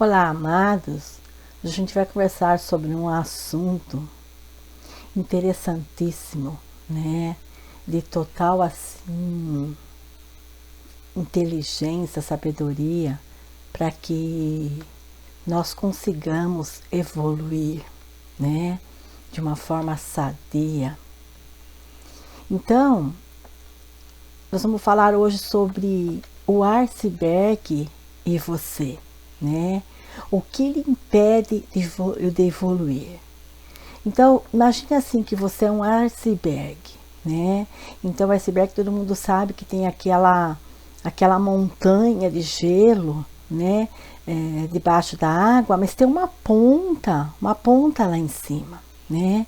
Olá, amados. A gente vai conversar sobre um assunto interessantíssimo, né? De total assim inteligência, sabedoria, para que nós consigamos evoluir, né? De uma forma sadia. Então, nós vamos falar hoje sobre o iceberg e você, né? O que lhe impede de evoluir? Então, imagine assim que você é um iceberg, né? Então, o iceberg todo mundo sabe que tem aquela montanha de gelo, né? Debaixo da água, mas tem uma ponta lá em cima, né?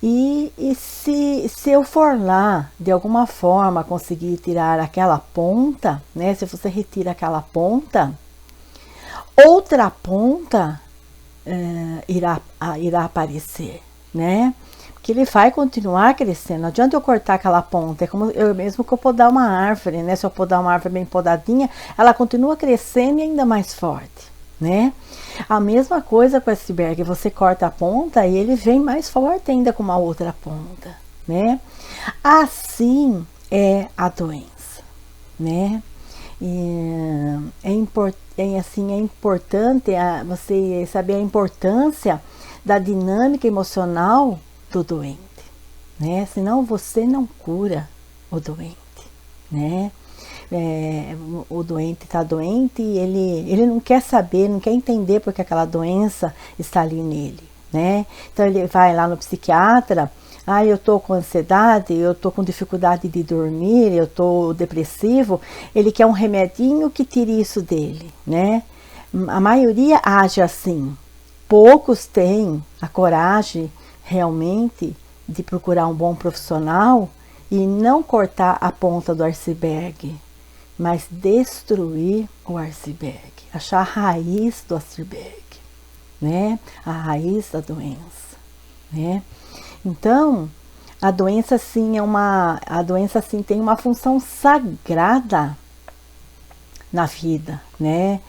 E se eu for lá, de alguma forma, conseguir tirar aquela ponta, né? Se você retira aquela ponta, outra ponta irá aparecer, né? Porque ele vai continuar crescendo. Não adianta eu cortar aquela ponta. É como eu mesmo que eu podar uma árvore, né? Se eu podar uma árvore bem podadinha, ela continua crescendo e ainda mais forte, né? A mesma coisa com o iceberg. Você corta a ponta e ele vem mais forte ainda com uma outra ponta, né? Assim é a doença, né? É importante você saber a importância da dinâmica emocional do doente, né? Senão você não cura o doente, né? O doente está doente e ele não quer saber, não quer entender porque aquela doença está ali nele, né? Então ele vai lá no psiquiatra. Eu tô com ansiedade, eu tô com dificuldade de dormir, eu tô depressivo. Ele quer um remedinho que tire isso dele, né? A maioria age assim. Poucos têm a coragem realmente de procurar um bom profissional e não cortar a ponta do iceberg, mas destruir o iceberg, achar a raiz do iceberg, né? A raiz da doença, né? Então, a doença sim tem uma função sagrada na vida, né?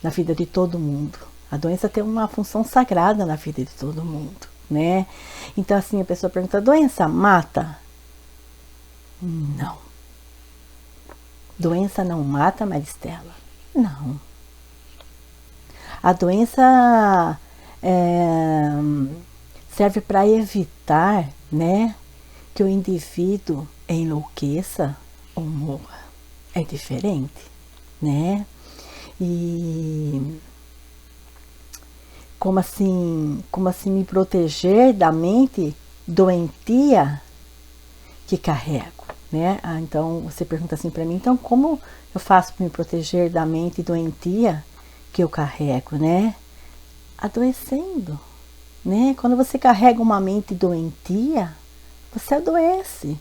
Na vida de todo mundo. A doença tem uma função sagrada na vida de todo mundo, né? Então, assim, a pessoa pergunta: a doença mata? Não. Doença não mata, Maristela? Não. A doença serve para evitar, né, que o indivíduo enlouqueça ou morra. É diferente, né? E como assim me proteger da mente doentia que carrego, né? Então você pergunta assim para mim: então como eu faço para me proteger da mente doentia que eu carrego, né? Adoecendo, né? Quando você carrega uma mente doentia, você adoece.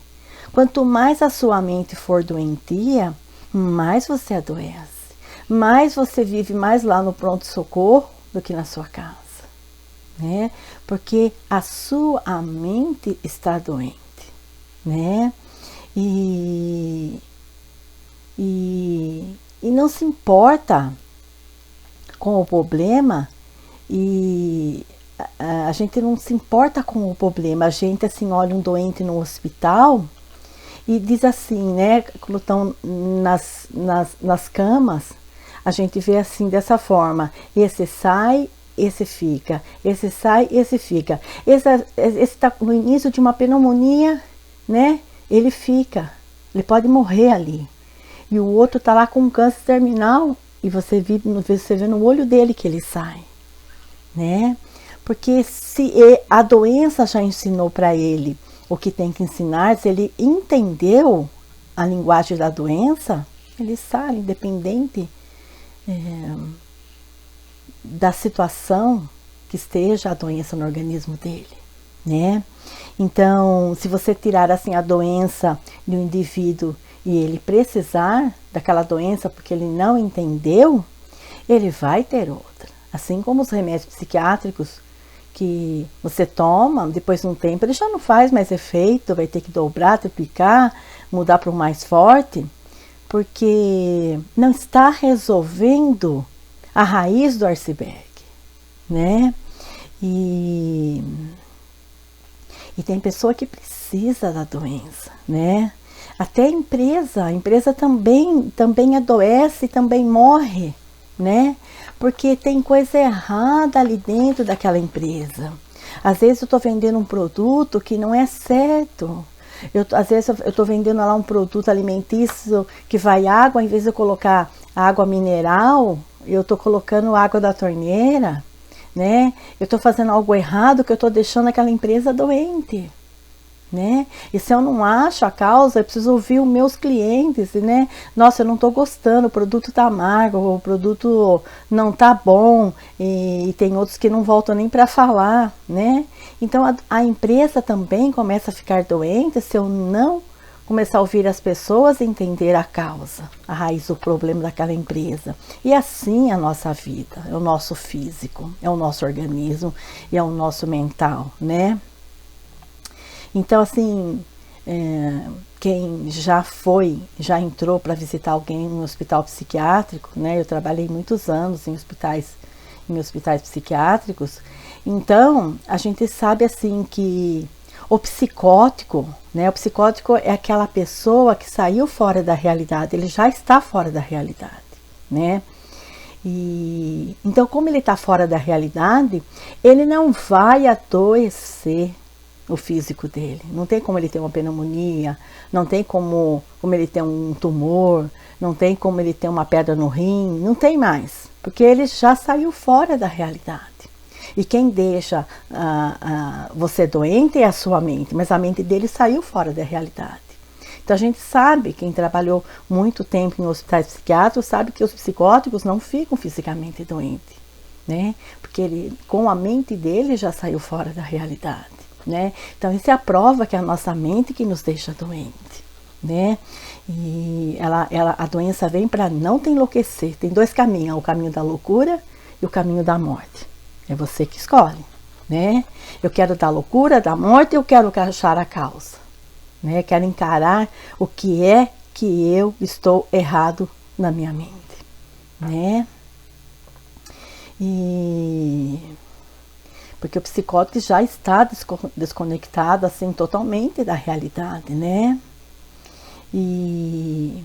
Quanto mais a sua mente for doentia, mais você adoece. Mais você vive mais lá no pronto-socorro do que na sua casa, né? Porque a sua mente está doente, né? E não se importa com o problema. E a gente não se importa com o problema. A gente assim olha um doente no hospital e diz assim, né? Quando estão nas camas, a gente vê assim dessa forma: esse sai, esse fica, esse sai, esse fica. Esse está no início de uma pneumonia, né? Ele fica, ele pode morrer ali. E o outro está lá com um câncer terminal e você vê no olho dele que ele sai, né? Porque se a doença já ensinou para ele o que tem que ensinar, se ele entendeu a linguagem da doença, ele sai, independente da situação que esteja a doença no organismo dele, né? Então, se você tirar assim a doença de um indivíduo e ele precisar daquela doença porque ele não entendeu, ele vai ter outra. Assim como os remédios psiquiátricos que você toma, depois de um tempo ele já não faz mais efeito, vai ter que dobrar, triplicar, mudar para o mais forte, porque não está resolvendo a raiz do iceberg, né? E tem pessoa que precisa da doença, né? Até a empresa também adoece, também morre, né? Porque tem coisa errada ali dentro daquela empresa. Às vezes eu estou vendendo um produto que não é certo. Às vezes eu estou vendendo lá um produto alimentício que vai água, em vez de eu colocar água mineral, eu estou colocando água da torneira, né? Eu estou fazendo algo errado, que eu estou deixando aquela empresa doente, né? E se eu não acho a causa, eu preciso ouvir os meus clientes, né? Nossa, eu não estou gostando, o produto tá amargo, o produto não tá bom, e tem outros que não voltam nem para falar, né? Então a empresa também começa a ficar doente se eu não começar a ouvir as pessoas e entender a causa, a raiz do problema daquela empresa. E assim é a nossa vida, é o nosso físico, é o nosso organismo e é o nosso mental, né? Então, assim, quem já entrou para visitar alguém no hospital psiquiátrico, né? Eu trabalhei muitos anos em hospitais psiquiátricos. Então, a gente sabe, assim, que o psicótico, né? O psicótico é aquela pessoa que saiu fora da realidade, ele já está fora da realidade, né? E então, como ele está fora da realidade, ele não vai adoecer o físico dele. Não tem como ele ter uma pneumonia, não tem como ele ter um tumor, não tem como ele ter uma pedra no rim, não tem mais, porque ele já saiu fora da realidade. E quem deixa você doente é a sua mente, mas a mente dele saiu fora da realidade. Então a gente sabe, quem trabalhou muito tempo em hospitais psiquiátricos, sabe que os psicóticos não ficam fisicamente doentes, né? Porque ele, com a mente dele, já saiu fora da realidade, né? Então isso é a prova que é a nossa mente que nos deixa doente, né? E a doença vem para não te enlouquecer. Tem dois caminhos, o caminho da loucura e o caminho da morte. É você que escolhe, né? Eu quero da loucura, da morte, eu quero achar a causa, né? Quero encarar o que é que eu estou errado na minha mente, né? Porque o psicótico já está desconectado, assim, totalmente da realidade, né? E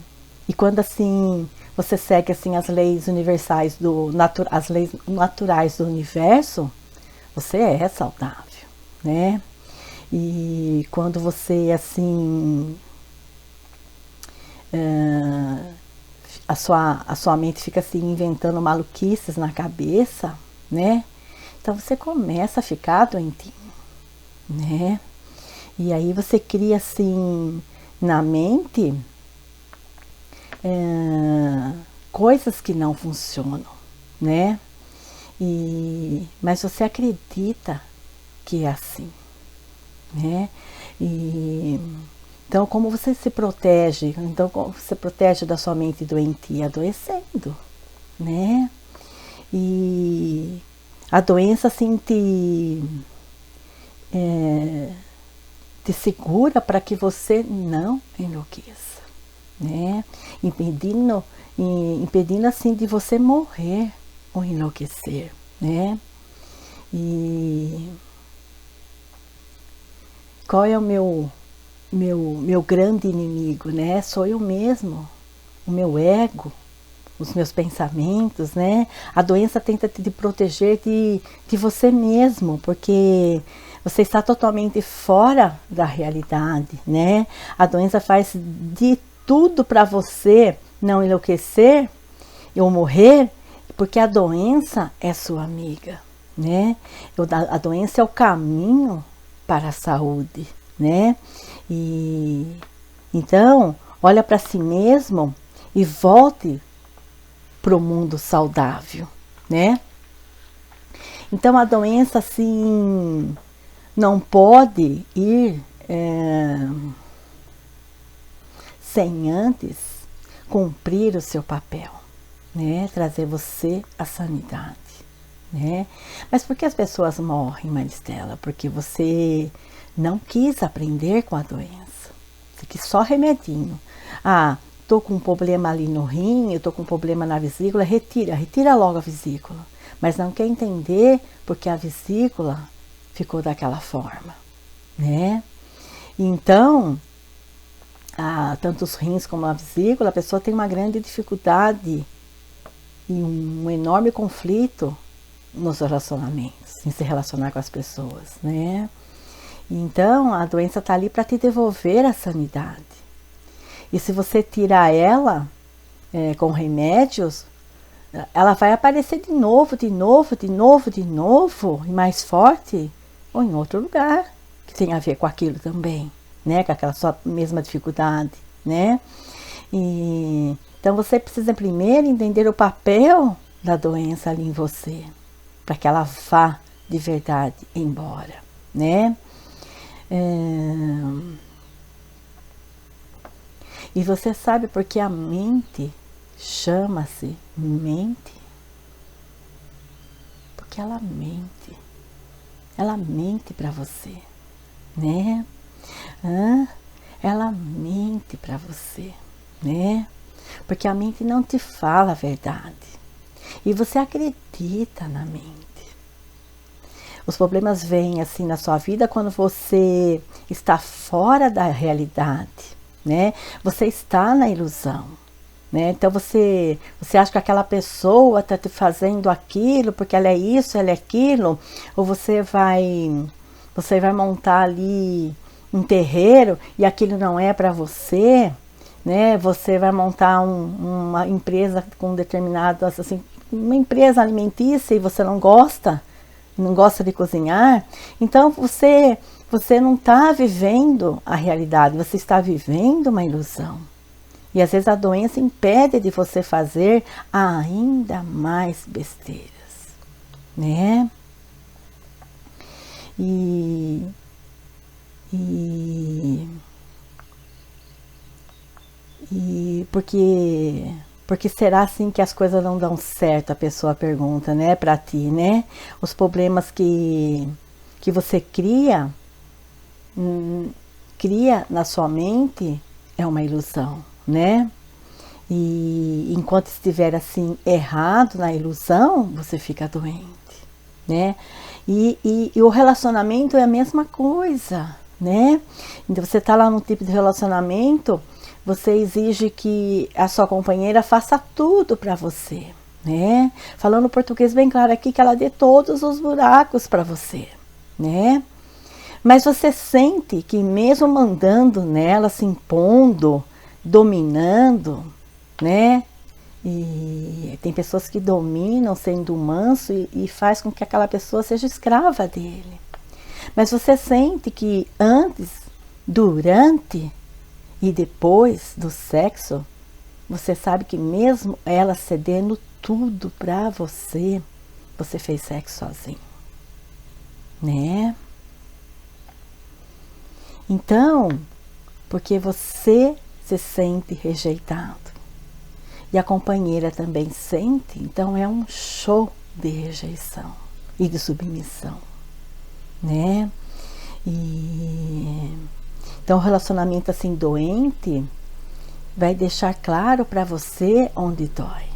quando, assim, você segue, assim, as leis universais, as leis naturais do universo, você é saudável, né? E quando você, assim, a sua mente fica, assim, inventando maluquices na cabeça, né? Então você começa a ficar doentinho, né? E aí você cria, assim, na mente coisas que não funcionam, né? Mas você acredita que é assim, né? Então, como você se protege? Então, como você protege da sua mente doentia? Adoecendo, né? E a doença, assim, te segura para que você não enlouqueça, né? Impedindo, assim, de você morrer ou enlouquecer, né? E qual é o meu grande inimigo, né? Sou eu mesmo, o meu ego, os meus pensamentos, né? A doença tenta te proteger de você mesmo, porque você está totalmente fora da realidade, né? A doença faz de tudo para você não enlouquecer ou morrer, porque a doença é sua amiga, né? A doença é o caminho para a saúde, né? E então, olha para si mesmo e volte para o mundo saudável, né? Então a doença, assim, não pode ir sem antes cumprir o seu papel, né? Trazer você à sanidade, né? Mas por que as pessoas morrem, Maristela? Porque você não quis aprender com a doença. Você quis só remedinho. tô com um problema ali no rim, eu tô com um problema na vesícula, retira logo a vesícula. Mas não quer entender porque a vesícula ficou daquela forma, né? Então, tanto os rins como a vesícula, a pessoa tem uma grande dificuldade e um enorme conflito nos relacionamentos, em se relacionar com as pessoas, né? Então, a doença está ali para te devolver a sanidade. E se você tirar ela com remédios, ela vai aparecer de novo, e mais forte, ou em outro lugar, que tem a ver com aquilo também, né? Com aquela sua mesma dificuldade, né? Então você precisa primeiro entender o papel da doença ali em você, para que ela vá de verdade embora, né? E você sabe por que a mente chama-se mente? Porque ela mente para você, né? Ela mente para você, né? Porque a mente não te fala a verdade e você acredita na mente. Os problemas vêm assim na sua vida quando você está fora da realidade, né? Você está na ilusão, né? Então você acha que aquela pessoa está te fazendo aquilo porque ela é isso, ela é aquilo, ou você vai montar ali um terreiro e aquilo não é para você, né? Você vai montar uma empresa com determinadas, assim, uma empresa alimentícia e você não gosta de cozinhar, então você não está vivendo a realidade, você está vivendo uma ilusão. E às vezes a doença impede de você fazer ainda mais besteiras, né? Porque será assim que as coisas não dão certo? A pessoa pergunta, né, para ti, né? Os problemas que você cria na sua mente é uma ilusão, né? E enquanto estiver assim errado na ilusão, você fica doente, né? E o relacionamento é a mesma coisa, né? Então você está lá num tipo de relacionamento, você exige que a sua companheira faça tudo para você, né? Falando português bem claro aqui, que ela dê todos os buracos para você, né? Mas você sente que mesmo mandando nela, se impondo, dominando, né? E tem pessoas que dominam sendo manso e faz com que aquela pessoa seja escrava dele. Mas você sente que antes, durante e depois do sexo, você sabe que mesmo ela cedendo tudo para você, você fez sexo sozinho, né? Então, porque você se sente rejeitado e a companheira também sente, então é um show de rejeição e de submissão, né? Então o relacionamento assim doente vai deixar claro para você onde dói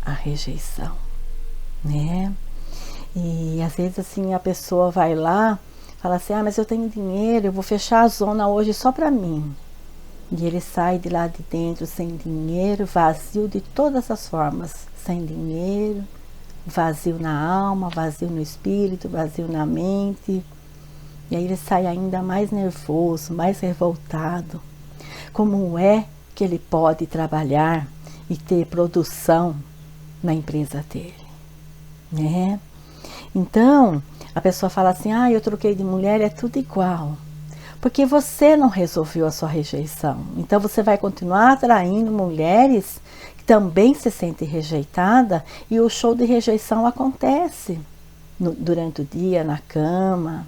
a rejeição, né? E às vezes assim a pessoa vai lá, fala assim, mas eu tenho dinheiro, eu vou fechar a zona hoje só para mim. E ele sai de lá de dentro sem dinheiro, vazio de todas as formas, sem dinheiro, vazio na alma, vazio no espírito, vazio na mente. E aí ele sai ainda mais nervoso, mais revoltado. Como é que ele pode trabalhar e ter produção na empresa dele, né? Então, a pessoa fala assim, eu troquei de mulher, é tudo igual. Porque você não resolveu a sua rejeição. Então você vai continuar atraindo mulheres que também se sentem rejeitadas e o show de rejeição acontece durante o dia, na cama,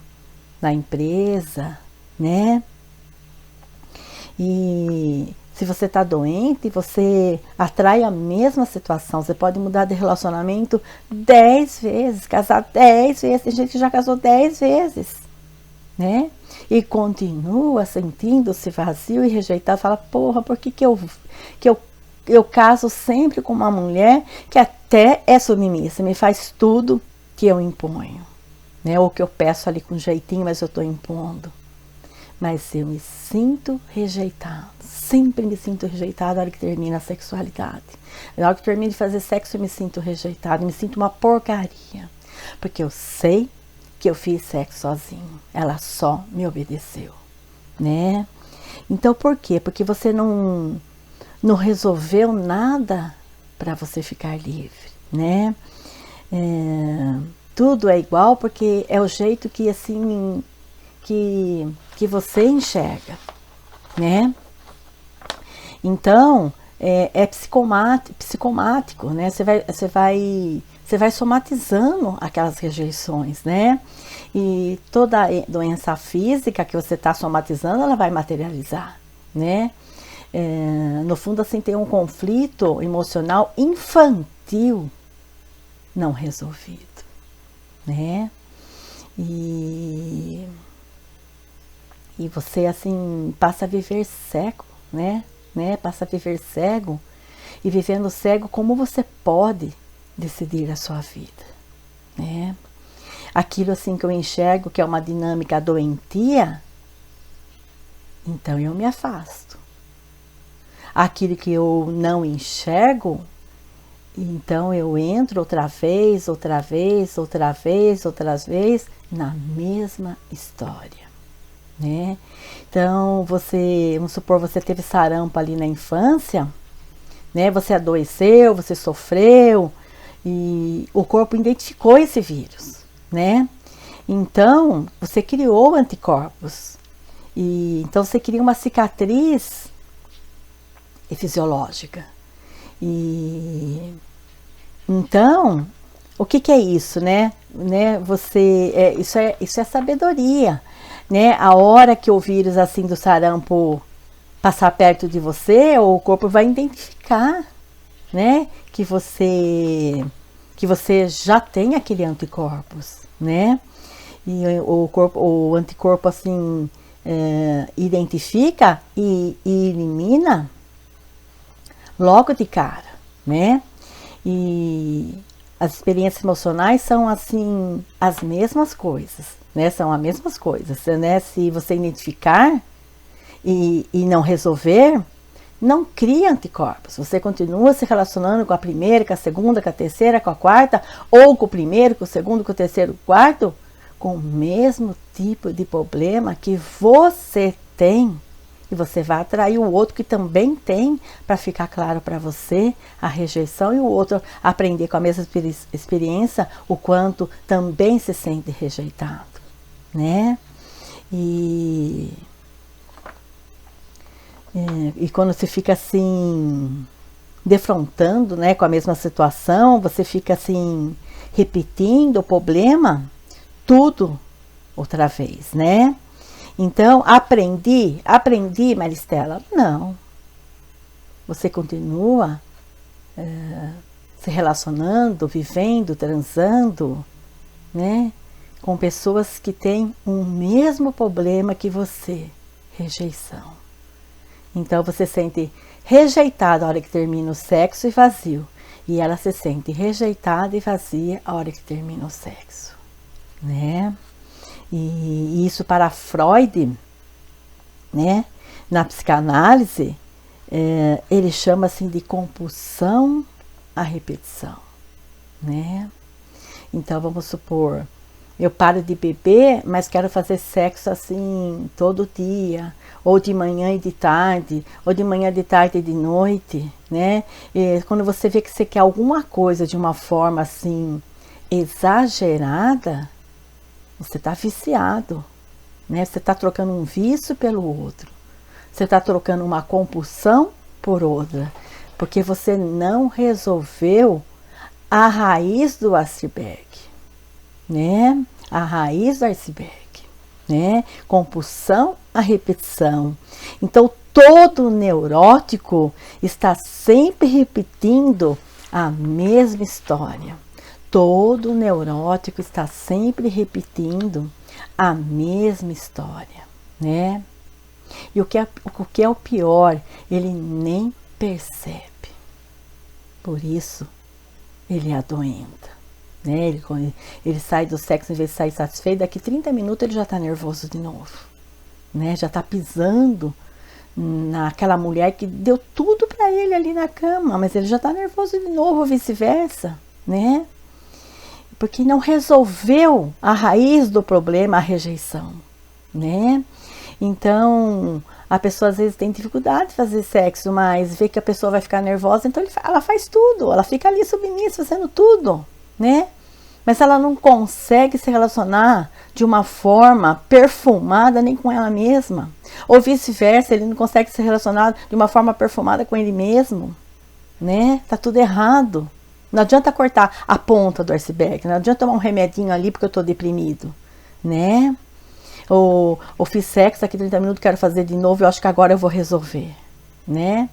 na empresa, né? E se você está doente, você atrai a mesma situação. Você pode mudar de relacionamento 10 vezes, casar 10 vezes. Tem gente que já casou 10 vezes, né? E continua sentindo-se vazio e rejeitado, fala, porra, por que eu caso sempre com uma mulher que até é submissa, me faz tudo que eu imponho, né? Ou que eu peço ali com jeitinho, mas eu estou impondo. Mas eu me sinto rejeitado, sempre me sinto rejeitado na hora que termina a sexualidade. Na hora que termino de fazer sexo, eu me sinto rejeitado, me sinto uma porcaria. Porque eu sei que eu fiz sexo sozinho, ela só me obedeceu, né? Então por quê? Porque você não resolveu nada para você ficar livre, né? Tudo é igual porque é o jeito que assim que você enxerga, né? Então é psicomático, né? Você vai somatizando aquelas rejeições, né? E toda doença física que você está somatizando, ela vai materializar, né? No fundo, assim, tem um conflito emocional infantil não resolvido, né? E você, assim, passa a viver cego, né? Passa a viver cego, e vivendo cego, como você pode decidir a sua vida, né? Aquilo, assim, que eu enxergo que é uma dinâmica doentia, então eu me afasto. Aquilo que eu não enxergo, então eu entro outras vezes na mesma história, né? Então vamos supor, você teve sarampo ali na infância, né? Você adoeceu, você sofreu e o corpo identificou esse vírus, né? Então você criou anticorpos e então você cria uma cicatriz fisiológica. E então, o que é isso, né? Isso é sabedoria, né? A hora que o vírus assim do sarampo passar perto de você, o corpo vai identificar, né? Que você já tem aquele anticorpos, né? E o anticorpo assim identifica e elimina logo de cara, né? E as experiências emocionais são assim as mesmas coisas, né? São as mesmas coisas, né? Se você identificar e não resolver, não cria anticorpos. Você continua se relacionando com a primeira, com a segunda, com a terceira, com a quarta, ou com o primeiro, com o segundo, com o terceiro, com o quarto, com o mesmo tipo de problema que você tem. E você vai atrair o outro que também tem, para ficar claro para você a rejeição, e o outro aprender com a mesma experiência o quanto também se sente rejeitado, né? E quando você fica assim, defrontando, né, com a mesma situação, você fica assim, repetindo o problema, tudo outra vez, né? Então, aprendi, Maristela? Não. Você continua se relacionando, vivendo, transando, né? Com pessoas que têm o mesmo problema que você, rejeição. Então, você sente rejeitado a hora que termina o sexo e vazio. E ela se sente rejeitada e vazia a hora que termina o sexo, né? E isso para Freud, né, na psicanálise, ele chama assim de compulsão à repetição, né? Então vamos supor, eu paro de beber, mas quero fazer sexo assim todo dia, ou de manhã e de tarde, ou de manhã, de tarde e de noite, né? E quando você vê que você quer alguma coisa de uma forma assim exagerada, você está viciado, né? Você está trocando um vício pelo outro. Você está trocando uma compulsão por outra. Porque você não resolveu a raiz do iceberg, né? A raiz do iceberg, né? Compulsão à repetição. Então, todo neurótico está sempre repetindo a mesma história. Todo neurótico está sempre repetindo a mesma história, né? E o que é o pior, ele nem percebe. Por isso, ele adoenta, né? Ele sai do sexo, em vez de sair satisfeito, daqui 30 minutos ele já tá nervoso de novo, né? Já tá pisando naquela mulher que deu tudo para ele ali na cama, mas ele já tá nervoso de novo, ou vice-versa, né? Porque não resolveu a raiz do problema, a rejeição, né? Então, a pessoa às vezes tem dificuldade de fazer sexo, mas vê que a pessoa vai ficar nervosa, então ela faz tudo, ela fica ali submissa, fazendo tudo, né? Mas ela não consegue se relacionar de uma forma perfumada nem com ela mesma. Ou vice-versa, ele não consegue se relacionar de uma forma perfumada com ele mesmo, né? Tá tudo errado. Não adianta cortar a ponta do iceberg, não adianta tomar um remedinho ali porque eu tô deprimido, né? Ou fiz sexo aqui 30 minutos, quero fazer de novo, eu acho que agora eu vou resolver, né?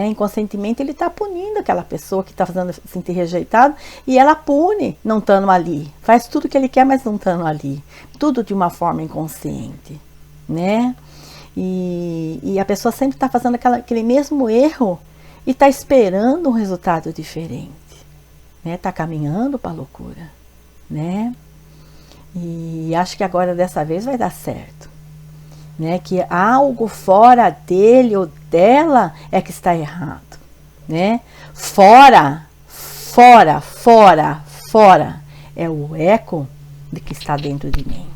Inconscientemente ele está punindo aquela pessoa que está fazendo se sentir rejeitado, e ela pune não estando ali. Faz tudo que ele quer, mas não estando ali. Tudo de uma forma inconsciente, né? E a pessoa sempre está fazendo aquele mesmo erro e está esperando um resultado diferente, né? Está caminhando para a loucura, né? E acho que agora dessa vez vai dar certo, né? Que algo fora dele ou dela é que está errado, né? Fora é o eco de que está dentro de mim,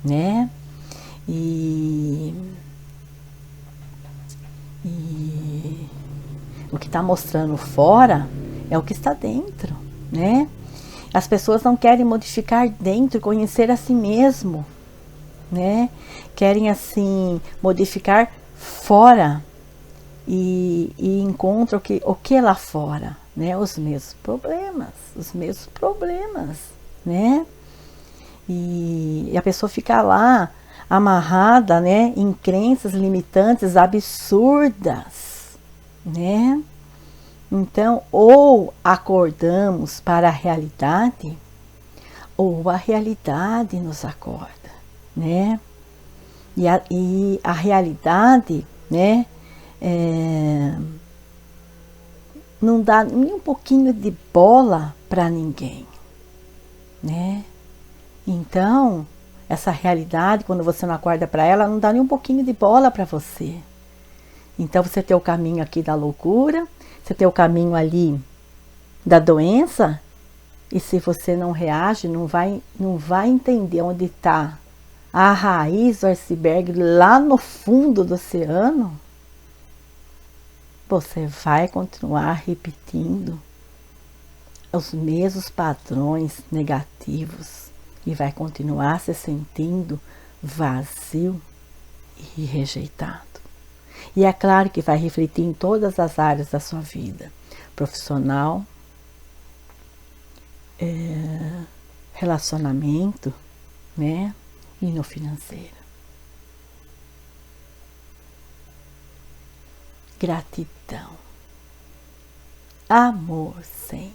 né? E o que está mostrando fora é o que está dentro, né? As pessoas não querem modificar dentro, conhecer a si mesmo, né? Querem assim modificar fora e encontram o que lá fora, né? Os mesmos problemas, né? E a pessoa fica lá amarrada, né, em crenças limitantes absurdas, né? Então, ou acordamos para a realidade, ou a realidade nos acorda, né? E a realidade, né, não dá nem um pouquinho de bola para ninguém, né? Então, essa realidade, quando você não acorda para ela, não dá nem um pouquinho de bola para você. Então, você tem o caminho aqui da loucura, você tem o caminho ali da doença, e se você não reage, não vai entender onde está a raiz do iceberg lá no fundo do oceano, você vai continuar repetindo os mesmos padrões negativos e vai continuar se sentindo vazio e rejeitado. E é claro que vai refletir em todas as áreas da sua vida, profissional, relacionamento, né? E no financeiro. Gratidão. Amor sempre.